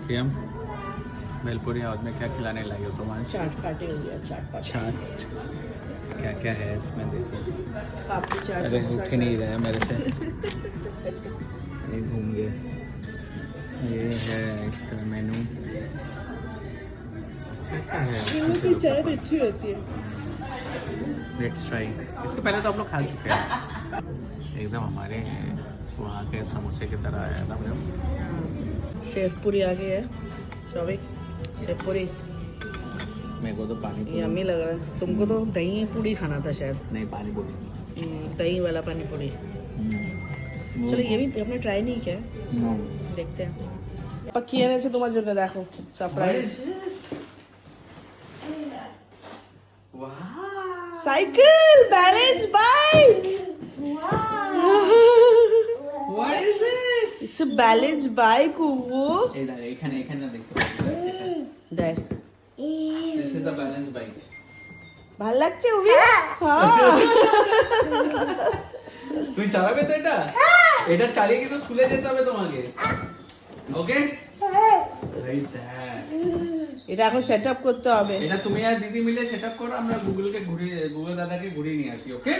प्रियम bhelpuri house में क्या खिलाने लाई हो तुम आज? चाट पार्टी हो गया, चाट पार्टी। चाट क्या क्या है इसमें देखो। पापड़ी चाट, अरे समोसा उठ ही नहीं चाट। रहा है मेरे से। ये घूम गए। ये है इसका मेनू। अच्छा है। यहाँ की चाट अच्छी होती है। Let's try. इसके पहले तो आप लोग खा चुके हैं। एकदम हमारे वहाँ के समोसे की तरह आया था मैम। शेफ पूरी आ गई है। शौविक, शेफ पूरी मेरे को तो पानी पूरी। यम्मी लग रहा है। तुमको तो दही पूरी खाना था शायद। नहीं पानी पूरी। दही वाला पानी पूरी। चलो ये भी हमने ट्राई नहीं किया है। देखते हैं। पक्की এনেছে তোমার জন্য, দেখো surprise. Cycle, balance bike. What is this? It's a balance bike वो। এই দাঁড়া এখানে এখানে দেখতে পাচ্ছি। দেখ This is the balance bike. ভাল লাগছে ওবি? হ্যাঁ। তুমি চালাবে তো এটা? এটা চালিয়ে কিন্তু স্কুলে যেতে হবে তোমাকে। ওকে? এই দেখ। এটা এখন সেটআপ করতে হবে। এটা তুমি আর দিদি মিলে সেটআপ করো, আমরা গুগল দাদাকে ঘুরিয়ে নিয়ে আসি, ওকে?